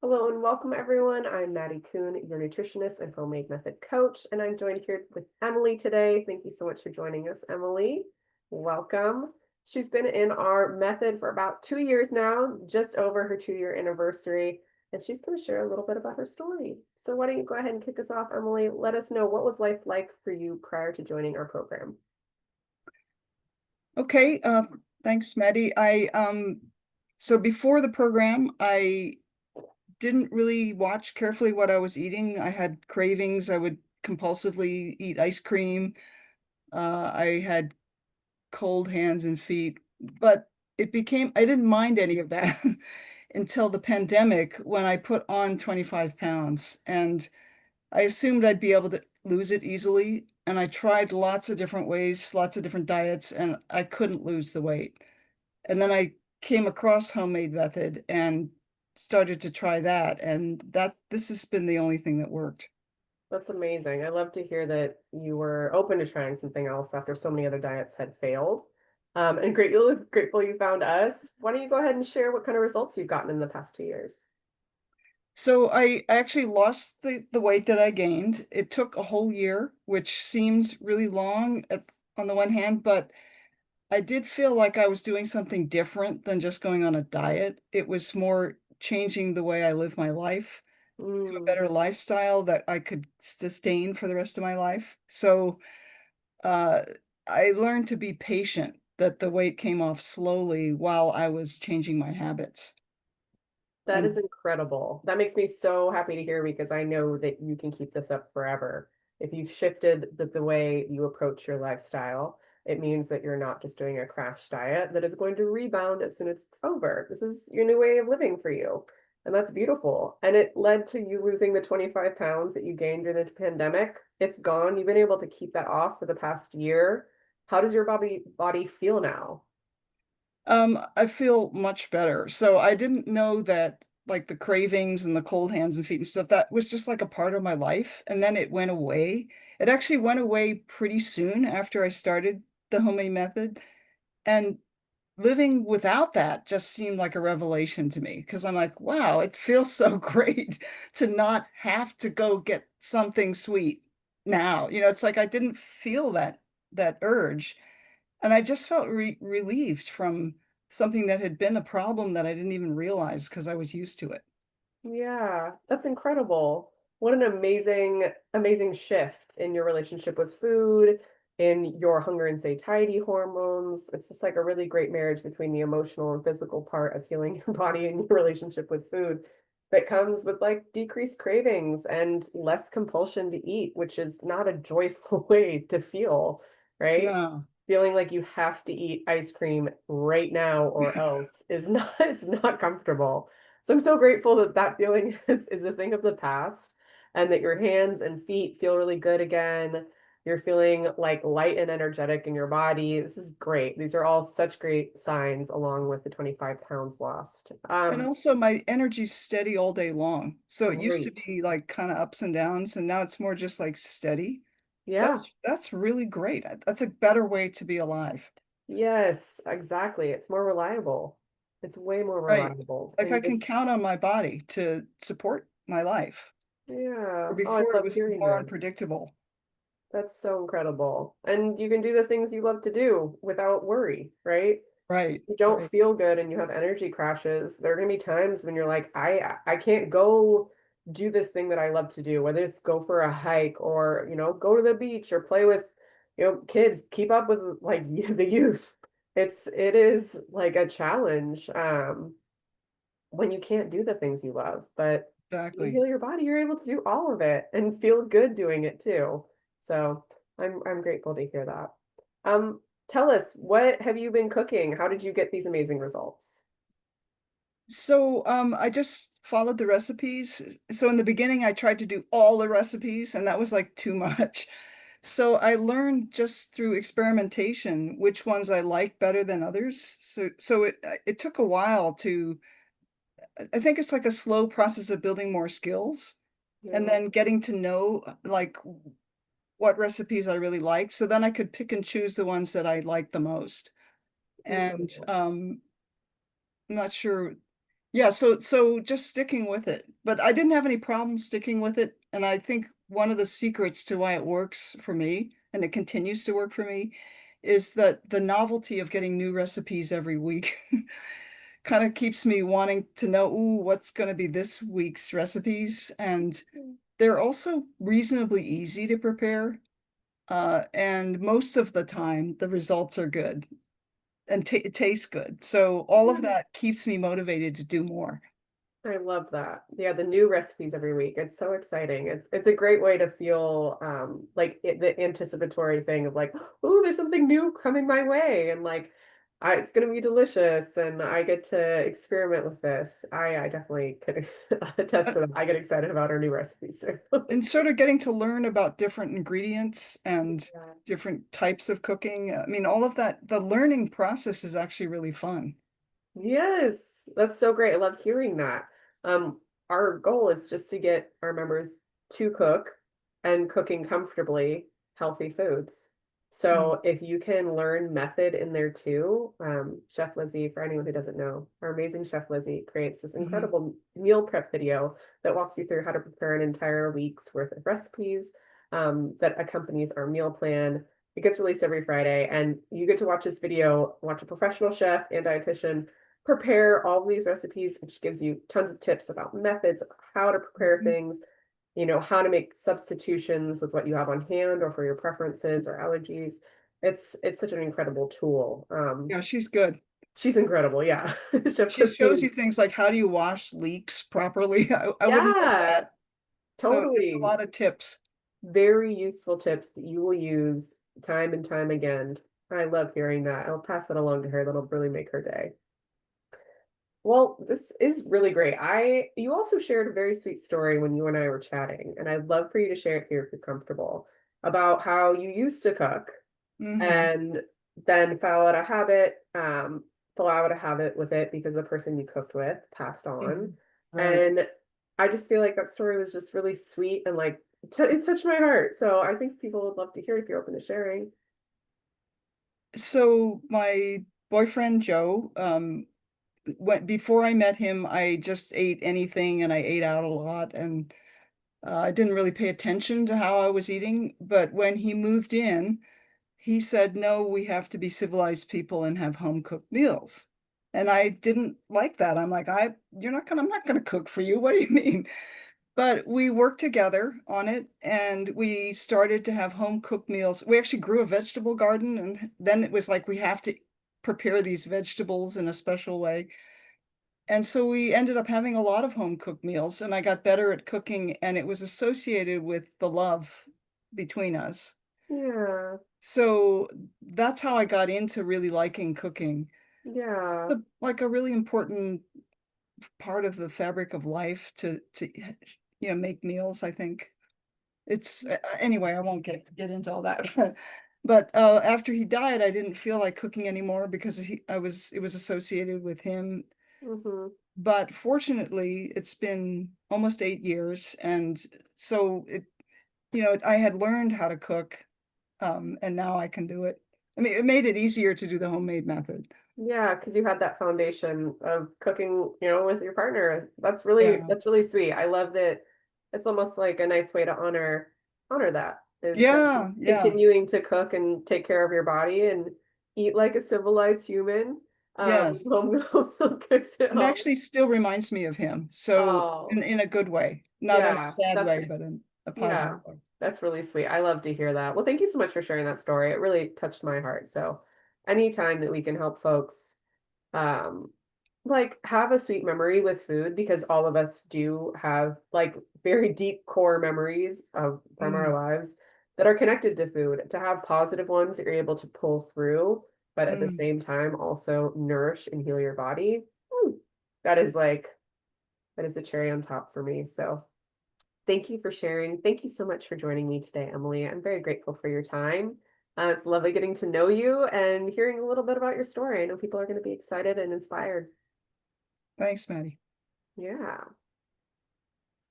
Hello and welcome everyone. I'm Maddie Kuhn, your nutritionist and homemade method coach, and I'm joined here with Emily today. Thank you so much for joining us, Emily. Welcome. She's been in our method for about 2 years now, just over her 2 year anniversary, and she's going to share a little bit about her story. So why don't you go ahead and kick us off, Emily? Let us know, what was life like for you prior to joining our program? Okay, thanks, Maddie. So before the program, I didn't really watch carefully what I was eating. I had cravings. I would compulsively eat ice cream. I had cold hands and feet, but I didn't mind any of that until the pandemic when I put on 25 pounds. And I assumed I'd be able to lose it easily. And I tried lots of different ways, lots of different diets, and I couldn't lose the weight. And then I came across homemade method and started to try that. And this has been the only thing that worked. That's amazing. I love to hear that you were open to trying something else after so many other diets had failed. And grateful you found us. Why don't you go ahead and share what kind of results you've gotten in the past 2 years? So I actually lost the weight that I gained. It took a whole year, which seemed really long on the one hand, but I did feel like I was doing something different than just going on a diet. It was more changing the way I live my life to a Mm, better lifestyle that I could sustain for the rest of my life. So uh, I learned to be patient, that the weight came off slowly while I was changing my habits. that is And incredible. That makes me so happy to hear because I know that you can keep this up forever. If you've shifted the way you approach your lifestyle, it means that you're not just doing a crash diet that is going to rebound as soon as it's over. This is your new way of living for you. And that's beautiful. And it led to you losing the 25 pounds that you gained during the pandemic. It's gone. You've been able to keep that off for the past year. How does your body feel now? I feel much better. So I didn't know that like the cravings and the cold hands and feet and stuff, that was just like a part of my life. And then it went away. It actually went away pretty soon after I started the homemade method. And living without that just seemed like a revelation to me because I'm like, wow, it feels so great to not have to go get something sweet now. It's like I didn't feel that urge, and I just felt relieved from something that had been a problem that I didn't even realize because I was used to it. Yeah, that's incredible. What an amazing shift in your relationship with food, in your hunger and satiety hormones. It's just like a really great marriage between the emotional and physical part of healing your body and your relationship with food that comes with like decreased cravings and less compulsion to eat, which is not a joyful way to feel, right? No, Feeling like you have to eat ice cream right now or else is not, it's not comfortable. So I'm so grateful that that feeling is a thing of the past and that your hands and feet feel really good again. You're feeling like light and energetic in your body. This is great. These are all such great signs along with the 25 pounds lost. and also my energy's steady all day long. So it used to Great. be like kind of ups and downs, and now it's more just like steady. Yeah. That's really great. That's a better way to be alive. Yes, exactly. It's more reliable. It's way more Right. reliable. Like And I you can just, count on my body to support my life. Where yeah. Oh, I before it love was hearing more that. unpredictable. That's so incredible. And you can do the things you love to do without worry, right? Right, You don't right. feel good and you have energy crashes, there are going to be times when you're like, I can't go do this thing that I love to do, whether it's go for a hike or, go to the beach or play with, kids, keep up with like the youth. it is like a challenge when you can't do the things you love, but you Exactly. heal your body, you're able to do all of it and feel good doing it too. So I'm grateful to hear that. Um, Tell us, what have you been cooking? How did you get these amazing results? So, I just followed the recipes. So in the beginning, I tried to do all the recipes, and that was like too much. So I learned just through experimentation which ones I like better than others. So it took a while to, I think it's like a slow process of building more skills and Yeah, then getting to know like what recipes I really like. So then I could pick and choose the ones that I like the most. And incredible. I'm not sure. Yeah, so just sticking with it. But I didn't have any problem sticking with it. And I think one of the secrets to why it works for me, and it continues to work for me, is that the novelty of getting new recipes every week kind of keeps me wanting to know, ooh, what's going to be this week's recipes. And Mm. they're also reasonably easy to prepare. And most of the time, the results are good and it tastes good. So all of Yeah. that keeps me motivated to do more. I love that. Yeah, the new recipes every week. It's so exciting. It's a great way to feel like the anticipatory thing of like, oh, there's something new coming my way, and like it's gonna be delicious, and I get to experiment with this. I definitely could attest to that. I get excited about our new recipes too. And sort of getting to learn about different ingredients and Yeah. different types of cooking. I mean, all of that, the learning process is actually really fun. Yes, that's so great. I love hearing that. Um, our goal is just to get our members to cook and cooking comfortably healthy foods. Mm, So if you can learn method in there too, Chef Lizzie, for anyone who doesn't know, our amazing Chef Lizzie creates this mhm, incredible meal prep video that walks you through how to prepare an entire week's worth of recipes, that accompanies our meal plan. It gets released every Friday, and you get to watch this video, watch a professional chef and dietitian prepare all these recipes, which gives you tons of tips about methods, how to prepare mhm. things, how to make substitutions with what you have on hand or for your preferences or allergies. It's such an incredible tool. Yeah, she's good. She's incredible, yeah. Chef She shows you Christine. things like how do you wash leeks properly? I wouldn't know Yeah, that. So it's a totally. lot of tips. Very useful tips that you will use time and time again. I love hearing that. I'll pass that along to her. That'll really make her day. Well, this is really great. You also shared a very sweet story when you and I were chatting, and I'd love for you to share it here if you're comfortable, about how you used to cook Hmm. and then fell out of habit with it because the person you cooked with passed on. Hmm. Right. And I just feel like that story was just really sweet and like t it touched my heart. So I think people would love to hear if you're open to sharing. So my boyfriend Joe, when before I met him, I just ate anything and I ate out a lot and I didn't really pay attention to how I was eating. But when he moved in, he said, "No, we have to be civilized people and have home cooked meals." And I didn't like that. I'm like, I'm not gonna cook for you. What do you mean? But we worked together on it and we started to have home cooked meals. We actually grew a vegetable garden, and then it was like we have to prepare these vegetables in a special way. And so we ended up having a lot of home cooked meals, and I got better at cooking, and it was associated with the love between us. Yeah, So that's how I got into really liking cooking. yeah, Like a really important part of the fabric of life to make meals, I think. It's anyway, I won't get into all that. But after he died, I didn't feel like cooking anymore because it was associated with him. hmm, But fortunately, it's been almost 8 years, and so I had learned how to cook, and now I can do it. I mean, it made it easier to do the homemade method. yeah, because you had that foundation of cooking, with your partner. Yeah. That's really sweet. I love that. It's almost like a nice way to honor that is Yeah, yeah, continuing to cook and take care of your body and eat like a civilized human. yes. Home cooks at It home. actually still reminds me of him. So Oh, in a good way, not in a yeah, sad way, but in a positive yeah, way. that's really sweet. I love to hear that. Well, thank you so much for sharing that story. It really touched my heart. So anytime that we can help folks um like have a sweet memory with food, because all of us do have like very deep core memories of from our Mm, lives that are connected to food, to have positive ones that you're able to pull through, but at the mm. same time also nourish and heal your body. That is like that is the cherry on top for me. So thank you for sharing. Thank you so much for joining me today, Emily. I'm very grateful for your time. It's lovely getting to know you and hearing a little bit about your story. I know people are going to be excited and inspired. Thanks, Maddie. Yeah.